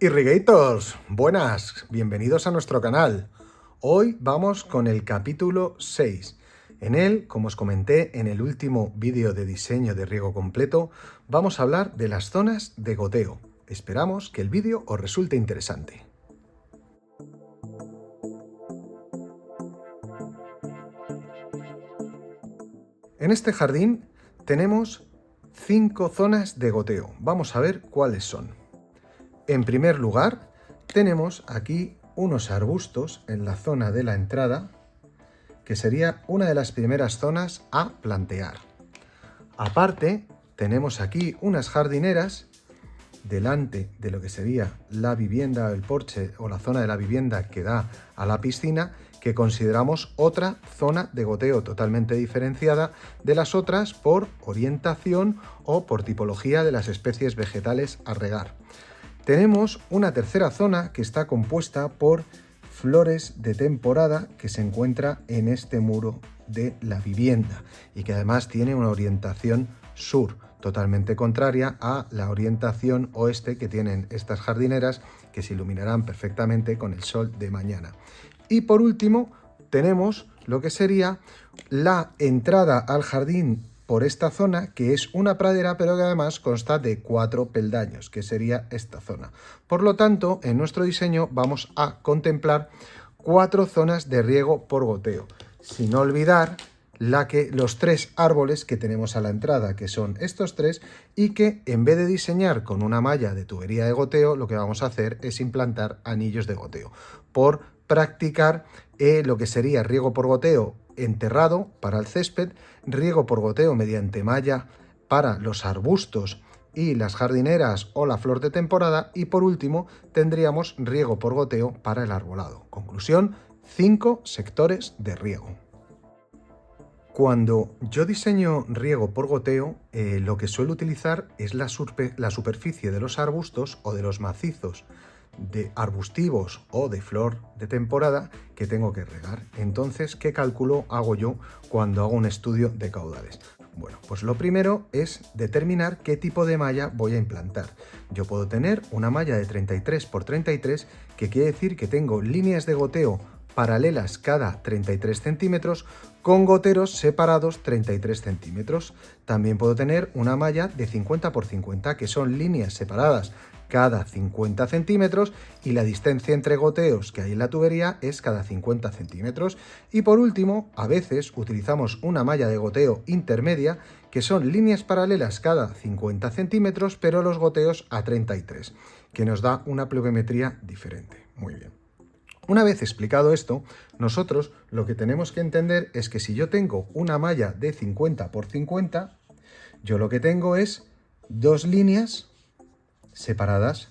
Irrigators, buenas, bienvenidos a nuestro canal. Hoy vamos con el capítulo 6. En él, como os comenté en el último vídeo de diseño de riego completo, vamos a hablar de las zonas de goteo. Esperamos que el vídeo os resulte interesante. En este jardín tenemos 5 zonas de goteo. Vamos a ver cuáles son. En primer lugar, tenemos aquí unos arbustos en la zona de la entrada, que sería una de las primeras zonas a plantear. Aparte, tenemos aquí unas jardineras delante de lo que sería la vivienda, el porche o la zona de la vivienda que da a la piscina, que consideramos otra zona de goteo totalmente diferenciada de las otras por orientación o por tipología de las especies vegetales a regar. Tenemos una tercera zona que está compuesta por flores de temporada que se encuentra en este muro de la vivienda y que además tiene una orientación sur, totalmente contraria a la orientación oeste que tienen estas jardineras, que se iluminarán perfectamente con el sol de mañana. Y por último tenemos lo que sería la entrada al jardín por esta zona, que es una pradera, pero que además consta de 4 peldaños, que sería esta zona. Por lo tanto, en nuestro diseño vamos a contemplar 4 zonas de riego por goteo, sin olvidar los 3 árboles que tenemos a la entrada, que son estos 3, y que en vez de diseñar con una malla de tubería de goteo, lo que vamos a hacer es implantar anillos de goteo, por practicar lo que sería riego por goteo enterrado para el césped, riego por goteo mediante malla para los arbustos y las jardineras o la flor de temporada, y por último tendríamos riego por goteo para el arbolado. Conclusión, 5 sectores de riego. Cuando yo diseño riego por goteo, lo que suelo utilizar es la superficie de los arbustos o de los macizos de arbustivos o de flor de temporada que tengo que regar. Entonces, ¿qué cálculo hago yo cuando hago un estudio de caudales? Bueno, pues lo primero es determinar qué tipo de malla voy a implantar. Yo puedo tener una malla de 33 por 33, que quiere decir que tengo líneas de goteo paralelas cada 33 centímetros con goteros separados 33 centímetros. También puedo tener una malla de 50 por 50, que son líneas separadas cada 50 centímetros y la distancia entre goteos que hay en la tubería es cada 50 centímetros. Y por último, a veces utilizamos una malla de goteo intermedia, que son líneas paralelas cada 50 centímetros, pero los goteos a 33, que nos da una pluviometría diferente. Muy bien. Una vez explicado esto, nosotros lo que tenemos que entender es que si yo tengo una malla de 50 por 50, yo lo que tengo es 2 líneas separadas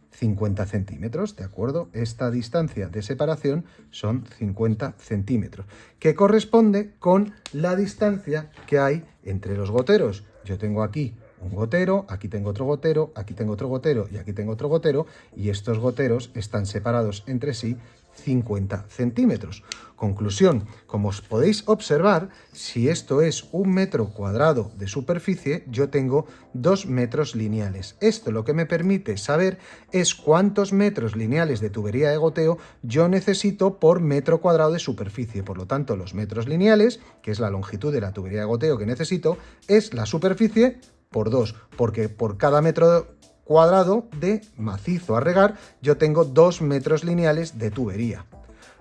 50 centímetros, ¿de acuerdo? Esta distancia de separación son 50 centímetros, que corresponde con la distancia que hay entre los goteros. Yo tengo aquí un gotero, aquí tengo otro gotero, aquí tengo otro gotero y aquí tengo otro gotero, y estos goteros están separados entre sí 50 centímetros. Conclusión, como os podéis observar, si esto es 1 metro cuadrado de superficie, yo tengo 2 metros lineales. Esto lo que me permite saber es cuántos metros lineales de tubería de goteo yo necesito por metro cuadrado de superficie. Por lo tanto, los metros lineales, que es la longitud de la tubería de goteo que necesito, es la superficie por 2, porque por cada metro cuadrado de macizo a regar yo tengo 2 metros lineales de tubería.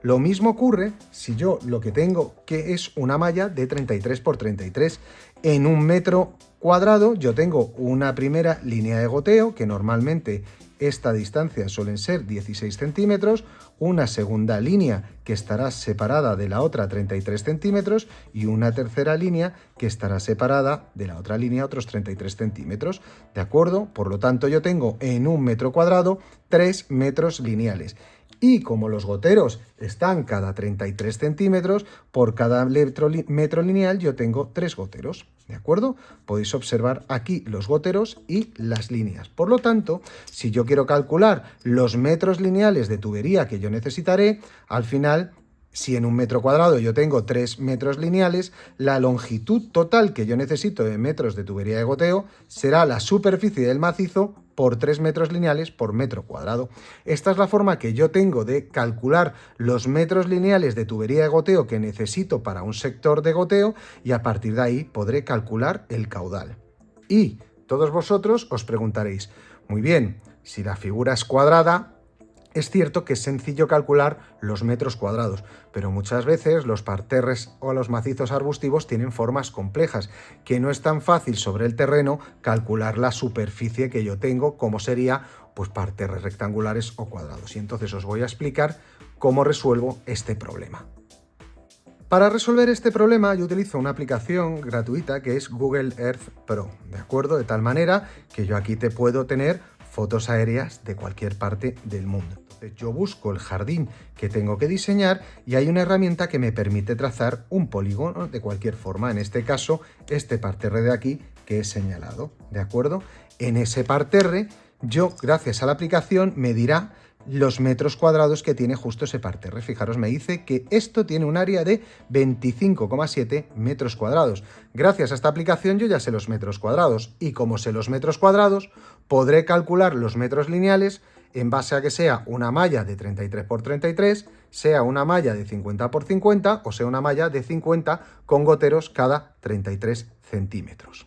Lo mismo ocurre si yo lo que tengo que es una malla de 33 por 33. En 1 metro cuadrado yo tengo una primera línea de goteo, que normalmente esta distancia suelen ser 16 centímetros, una segunda línea que estará separada de la otra 33 centímetros y una tercera línea que estará separada de la otra línea otros 33 centímetros, ¿de acuerdo? Por lo tanto, yo tengo en 1 metro cuadrado 3 metros lineales. Y como los goteros están cada 33 centímetros, por cada metro lineal yo tengo 3 goteros, ¿de acuerdo? Podéis observar aquí los goteros y las líneas. Por lo tanto, si yo quiero calcular los metros lineales de tubería que yo necesitaré, al final, si en 1 metro cuadrado yo tengo 3 metros lineales, la longitud total que yo necesito de metros de tubería de goteo será la superficie del macizo por 3 metros lineales por metro cuadrado. Esta es la forma que yo tengo de calcular los metros lineales de tubería de goteo que necesito para un sector de goteo y a partir de ahí podré calcular el caudal. Y todos vosotros os preguntaréis, muy bien, si la figura es cuadrada, es cierto que es sencillo calcular los metros cuadrados, pero muchas veces los parterres o los macizos arbustivos tienen formas complejas, que no es tan fácil sobre el terreno calcular la superficie que yo tengo, como sería pues parterres rectangulares o cuadrados. Y entonces os voy a explicar cómo resuelvo este problema. Para resolver este problema yo utilizo una aplicación gratuita que es Google Earth Pro, ¿de acuerdo? De tal manera que yo aquí te puedo tener fotos aéreas de cualquier parte del mundo. Entonces yo busco el jardín que tengo que diseñar y hay una herramienta que me permite trazar un polígono de cualquier forma, en este caso este parterre de aquí que he señalado, ¿de acuerdo? En ese parterre yo, gracias a la aplicación, me dirá los metros cuadrados que tiene justo ese parterre. Fijaros, me dice que esto tiene un área de 25,7 metros cuadrados. Gracias a esta aplicación yo ya sé los metros cuadrados y como sé los metros cuadrados, podré calcular los metros lineales en base a que sea una malla de 33 por 33, sea una malla de 50 por 50 o sea una malla de 50 con goteros cada 33 centímetros.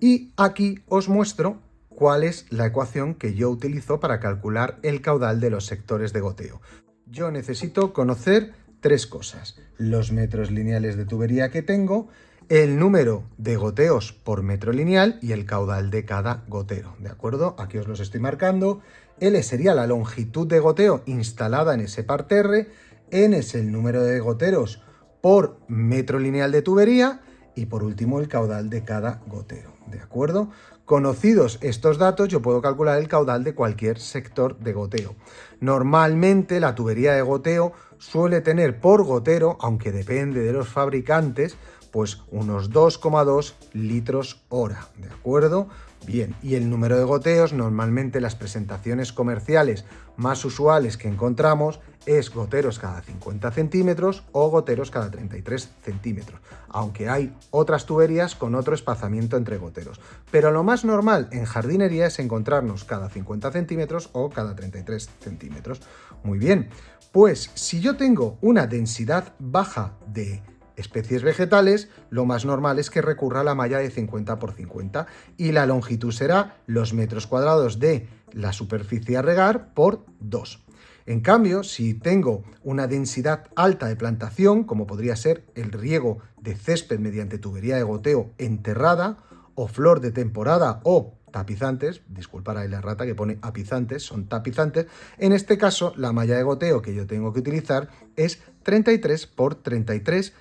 Y aquí os muestro cuál es la ecuación que yo utilizo para calcular el caudal de los sectores de goteo. Yo necesito conocer tres cosas: los metros lineales de tubería que tengo, el número de goteos por metro lineal y el caudal de cada gotero, ¿de acuerdo? Aquí os los estoy marcando. L sería la longitud de goteo instalada en ese parterre, N es el número de goteros por metro lineal de tubería y por último el caudal de cada gotero, ¿de acuerdo? Conocidos estos datos, yo puedo calcular el caudal de cualquier sector de goteo. Normalmente la tubería de goteo suele tener por gotero, aunque depende de los fabricantes, pues unos 2,2 litros hora, ¿de acuerdo? Bien, y el número de goteos, normalmente las presentaciones comerciales más usuales que encontramos es goteros cada 50 centímetros o goteros cada 33 centímetros, aunque hay otras tuberías con otro espaciamiento entre goteros. Pero lo más normal en jardinería es encontrarnos cada 50 centímetros o cada 33 centímetros. Muy bien, pues si yo tengo una densidad baja de especies vegetales, lo más normal es que recurra a la malla de 50 por 50 y la longitud será los metros cuadrados de la superficie a regar por 2. En cambio, si tengo una densidad alta de plantación, como podría ser el riego de césped mediante tubería de goteo enterrada, o flor de temporada o tapizantes, disculpar ahí la rata que pone apizantes, son tapizantes, en este caso la malla de goteo que yo tengo que utilizar es 33 por 33,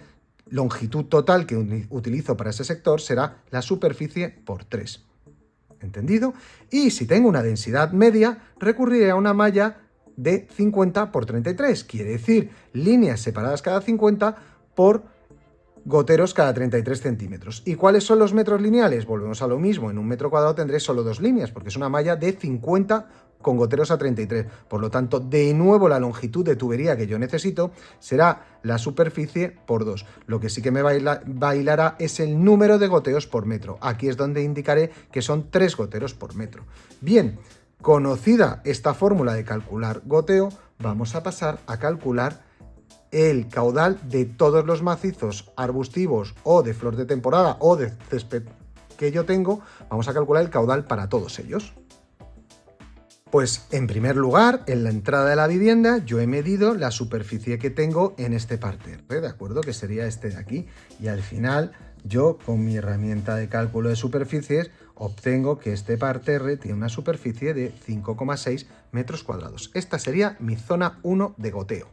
longitud total que utilizo para ese sector será la superficie por 3. ¿Entendido? Y si tengo una densidad media, recurriré a una malla de 50 por 33, quiere decir líneas separadas cada 50 por goteros cada 33 centímetros. ¿Y cuáles son los metros lineales? Volvemos a lo mismo, en un metro cuadrado tendré solo dos líneas, porque es una malla de 50 con goteros a 33. Por lo tanto, de nuevo la longitud de tubería que yo necesito será la superficie por 2. Lo que sí que me bailará es el número de goteos por metro. Aquí es donde indicaré que son 3 goteros por metro. Bien, conocida esta fórmula de calcular goteo, vamos a pasar a calcular el caudal de todos los macizos arbustivos o de flor de temporada o de césped que yo tengo. Vamos a calcular el caudal para todos ellos. Pues en primer lugar, en la entrada de la vivienda yo he medido la superficie que tengo en este parterre, ¿de acuerdo? Que sería este de aquí. Y al final yo con mi herramienta de cálculo de superficies obtengo que este parterre tiene una superficie de 5,6 metros cuadrados. Esta sería mi zona 1 de goteo.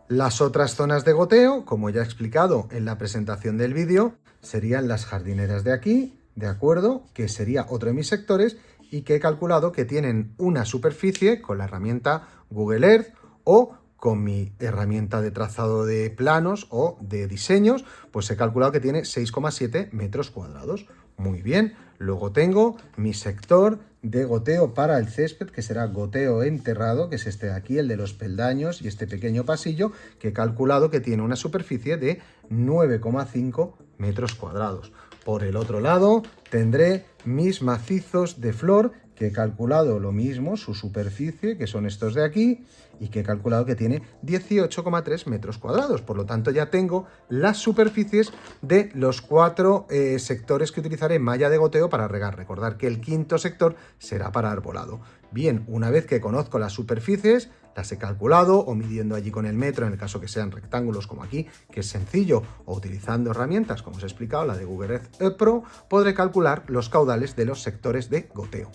Las otras zonas de goteo, como ya he explicado en la presentación del vídeo, serían las jardineras de aquí, ¿de acuerdo? Que sería otro de mis sectores y que he calculado que tienen una superficie con la herramienta Google Earth o con mi herramienta de trazado de planos o de diseños, pues he calculado que tiene 6,7 metros cuadrados. Muy bien, luego tengo mi sector de goteo para el césped, que será goteo enterrado, que es este de aquí, el de los peldaños y este pequeño pasillo, que he calculado que tiene una superficie de 9,5 metros cuadrados. Por el otro lado, tendré mis macizos de flor, que he calculado lo mismo, su superficie, que son estos de aquí, y que he calculado que tiene 18,3 metros cuadrados. Por lo tanto, ya tengo las superficies de los 4 sectores que utilizaré en malla de goteo para regar. Recordad que el quinto sector será para arbolado. Bien, una vez que conozco las superficies, las he calculado o midiendo allí con el metro, en el caso que sean rectángulos como aquí, que es sencillo, o utilizando herramientas, como os he explicado, la de Google Earth Pro, podré calcular los caudales de los sectores de goteo.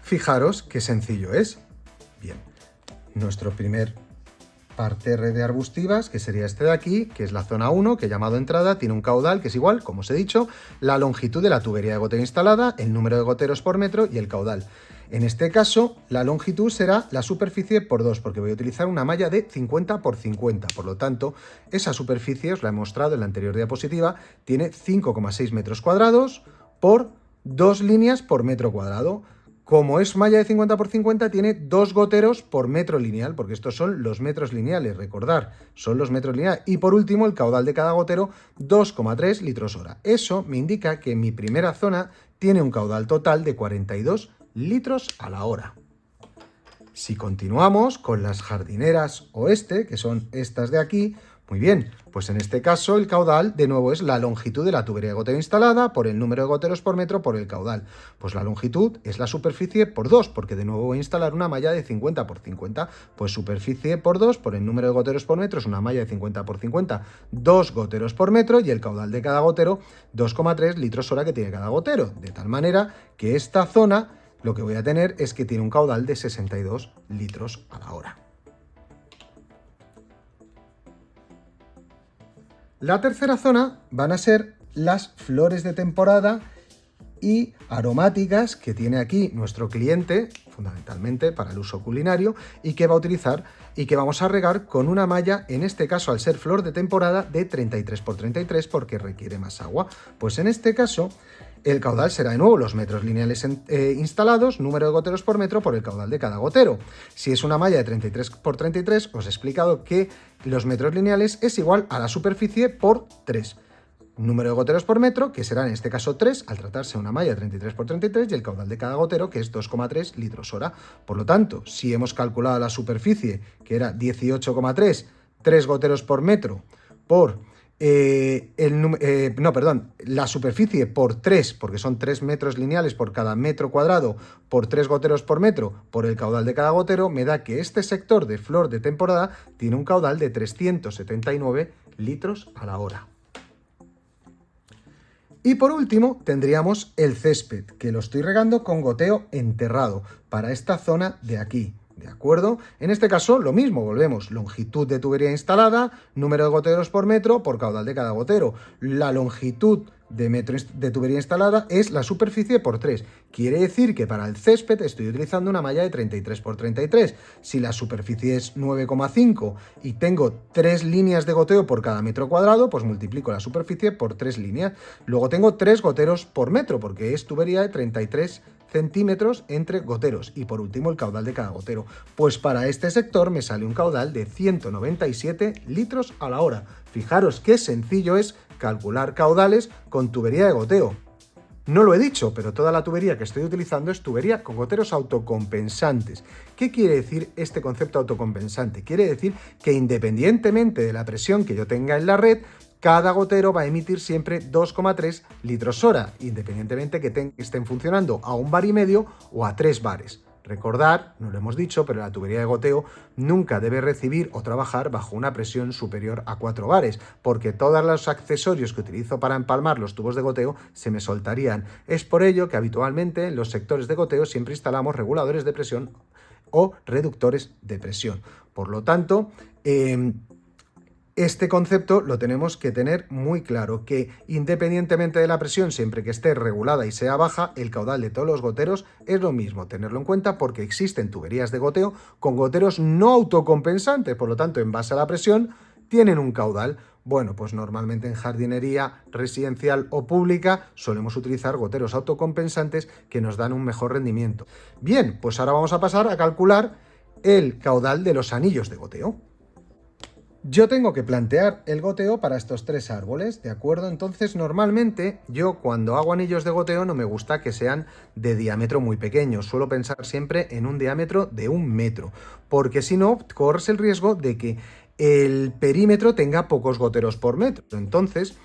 Fijaros qué sencillo es. Bien, nuestro primer parterre de arbustivas, que sería este de aquí, que es la zona 1, que llamado entrada, tiene un caudal que es igual, como os he dicho, la longitud de la tubería de goteo instalada, el número de goteros por metro y el caudal. En este caso, la longitud será la superficie por 2, porque voy a utilizar una malla de 50 por 50. Por lo tanto, esa superficie, os la he mostrado en la anterior diapositiva, tiene 5,6 metros cuadrados por 2 líneas por metro cuadrado. Como es malla de 50 por 50, tiene 2 goteros por metro lineal, porque estos son los metros lineales, recordar, son los metros lineales. Y por último, el caudal de cada gotero, 2,3 litros hora. Eso me indica que mi primera zona tiene un caudal total de 42 litros a la hora. Si continuamos con las jardineras oeste, que son estas de aquí, muy bien, pues en este caso el caudal de nuevo es la longitud de la tubería de goteo instalada por el número de goteros por metro por el caudal. Pues la longitud es la superficie por 2, porque de nuevo voy a instalar una malla de 50 por 50. Pues superficie por 2 por el número de goteros por metro es una malla de 50 por 50, 2 goteros por metro, y el caudal de cada gotero 2,3 litros hora que tiene cada gotero. De tal manera que esta zona lo que voy a tener es que tiene un caudal de 62 litros a la hora. La tercera zona van a ser las flores de temporada y aromáticas que tiene aquí nuestro cliente, fundamentalmente para el uso culinario, y que va a utilizar y que vamos a regar con una malla, en este caso al ser flor de temporada, de 33 por 33 porque requiere más agua. Pues en este caso el caudal será de nuevo los metros lineales instalados, número de goteros por metro por el caudal de cada gotero. Si es una malla de 33 por 33, os he explicado que los metros lineales es igual a la superficie por 3. Número de goteros por metro, que será en este caso 3, al tratarse de una malla de 33 por 33, y el caudal de cada gotero, que es 2,3 litros hora. Por lo tanto, si hemos calculado la superficie, que era 18,3, 3 goteros por metro por la superficie por 3, porque son 3 metros lineales por cada metro cuadrado, por 3 goteros por metro, por el caudal de cada gotero, me da que este sector de flor de temporada tiene un caudal de 379 litros a la hora. Y por último tendríamos el césped, que lo estoy regando con goteo enterrado para esta zona de aquí. ¿De acuerdo? En este caso, lo mismo, volvemos. Longitud de tubería instalada, número de goteros por metro por caudal de cada gotero. La longitud de tubería instalada es la superficie por 3. Quiere decir que para el césped estoy utilizando una malla de 33 por 33. Si la superficie es 9,5 y tengo 3 líneas de goteo por cada metro cuadrado, pues multiplico la superficie por 3 líneas. Luego tengo 3 goteros por metro, porque es tubería de 33 centímetros entre goteros, y por último el caudal de cada gotero. Pues para este sector me sale un caudal de 197 litros a la hora. Fijaros qué sencillo es calcular caudales con tubería de goteo. No lo he dicho, pero toda la tubería que estoy utilizando es tubería con goteros autocompensantes. ¿Qué quiere decir este concepto autocompensante? Quiere decir que independientemente de la presión que yo tenga en la red, cada gotero va a emitir siempre 2,3 litros hora, independientemente que estén funcionando a 1 bar y medio o a 3 bares. Recordad, no lo hemos dicho, pero la tubería de goteo nunca debe recibir o trabajar bajo una presión superior a 4 bares, porque todos los accesorios que utilizo para empalmar los tubos de goteo se me soltarían. Es por ello que habitualmente en los sectores de goteo siempre instalamos reguladores de presión o reductores de presión. Por lo tanto, este concepto lo tenemos que tener muy claro, que independientemente de la presión, siempre que esté regulada y sea baja, el caudal de todos los goteros es lo mismo. Tenerlo en cuenta porque existen tuberías de goteo con goteros no autocompensantes, por lo tanto, en base a la presión, tienen un caudal. Bueno, pues normalmente en jardinería residencial o pública solemos utilizar goteros autocompensantes que nos dan un mejor rendimiento. Bien, pues ahora vamos a pasar a calcular el caudal de los anillos de goteo. Yo tengo que plantear el goteo para estos 3 árboles, ¿de acuerdo? Entonces, normalmente, yo cuando hago anillos de goteo no me gusta que sean de diámetro muy pequeño. Suelo pensar siempre en un diámetro de 1 metro, porque si no, corres el riesgo de que el perímetro tenga pocos goteros por metro. Entonces,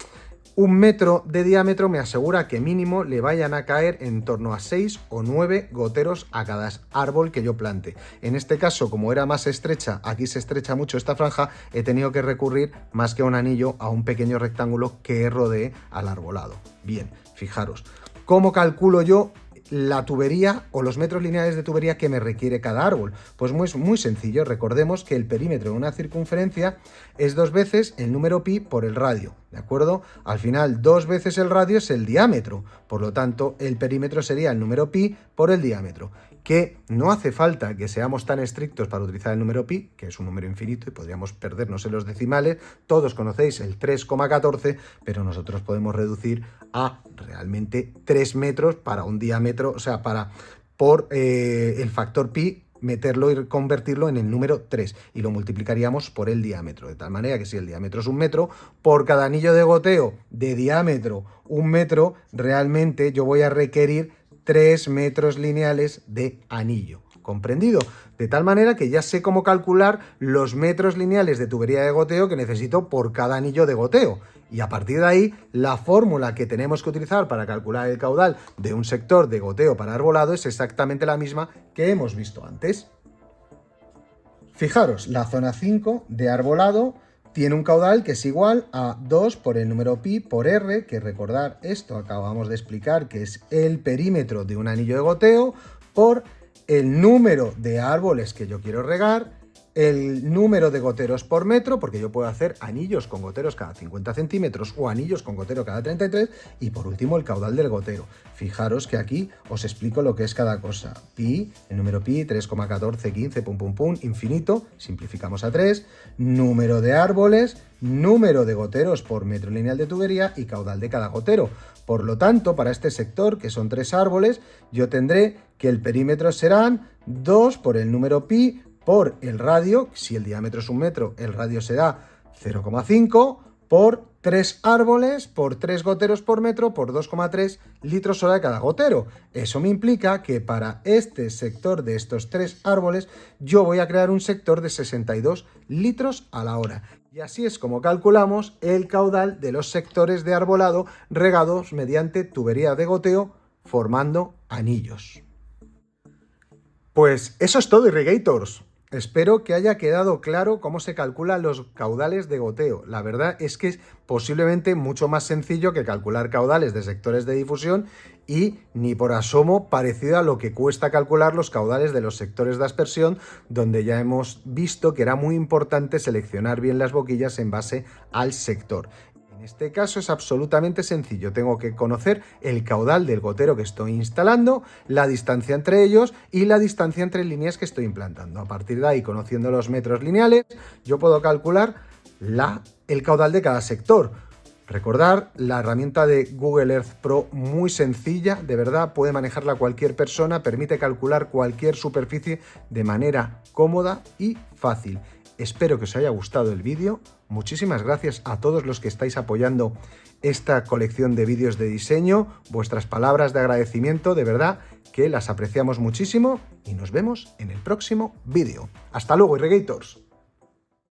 1 metro de diámetro me asegura que mínimo le vayan a caer en torno a 6 o 9 goteros a cada árbol que yo plante. En este caso, como era más estrecha, aquí se estrecha mucho esta franja, he tenido que recurrir más que a un anillo a un pequeño rectángulo que rodee al arbolado. Bien, fijaros, ¿cómo calculo yo la tubería o los metros lineales de tubería que me requiere cada árbol? Pues muy sencillo. Recordemos que el perímetro de una circunferencia es 2 veces el número pi por el radio, ¿de acuerdo? Al final, 2 veces el radio es el diámetro, por lo tanto, el perímetro sería el número pi por el diámetro, que no hace falta que seamos tan estrictos para utilizar el número pi, que es un número infinito y podríamos perdernos en los decimales. Todos conocéis el 3,14, pero nosotros podemos reducir a realmente 3 metros para un diámetro, o sea, por el factor pi, meterlo y convertirlo en el número 3 y lo multiplicaríamos por el diámetro, de tal manera que si el diámetro es 1 metro, por cada anillo de goteo de diámetro 1 metro, realmente yo voy a requerir 3 metros lineales de anillo. ¿Comprendido? De tal manera que ya sé cómo calcular los metros lineales de tubería de goteo que necesito por cada anillo de goteo. Y a partir de ahí, la fórmula que tenemos que utilizar para calcular el caudal de un sector de goteo para arbolado es exactamente la misma que hemos visto antes. Fijaros, la zona 5 de arbolado tiene un caudal que es igual a 2 por el número pi por r, que recordar esto acabamos de explicar que es el perímetro de un anillo de goteo, por el número de árboles que yo quiero regar, el número de goteros por metro, porque yo puedo hacer anillos con goteros cada 50 centímetros o anillos con gotero cada 33, y por último el caudal del gotero. Fijaros que aquí os explico lo que es cada cosa. Pi, el número pi, 3,1415, pum pum pum, infinito, simplificamos a 3, número de árboles, número de goteros por metro lineal de tubería y caudal de cada gotero. Por lo tanto, para este sector, que son 3 árboles, yo tendré que el perímetro serán 2 por el número pi por el radio, si el diámetro es 1 metro, el radio será 0,5, por 3 árboles, por 3 goteros por metro, por 2,3 litros hora de cada gotero. Eso me implica que para este sector de estos 3 árboles, yo voy a crear un sector de 62 litros a la hora. Y así es como calculamos el caudal de los sectores de arbolado regados mediante tubería de goteo, formando anillos. Pues eso es todo, Irrigators. Espero que haya quedado claro cómo se calculan los caudales de goteo. La verdad es que es posiblemente mucho más sencillo que calcular caudales de sectores de difusión y ni por asomo parecido a lo que cuesta calcular los caudales de los sectores de aspersión, donde ya hemos visto que era muy importante seleccionar bien las boquillas en base al sector. En este caso es absolutamente sencillo, tengo que conocer el caudal del gotero que estoy instalando, la distancia entre ellos y la distancia entre líneas que estoy implantando. A partir de ahí, conociendo los metros lineales, yo puedo calcular el caudal de cada sector. Recordar, la herramienta de Google Earth Pro, muy sencilla, de verdad, puede manejarla cualquier persona, permite calcular cualquier superficie de manera cómoda y fácil. Espero que os haya gustado el vídeo. Muchísimas gracias a todos los que estáis apoyando esta colección de vídeos de diseño. Vuestras palabras de agradecimiento, de verdad, que las apreciamos muchísimo y nos vemos en el próximo vídeo. ¡Hasta luego, Irrigators!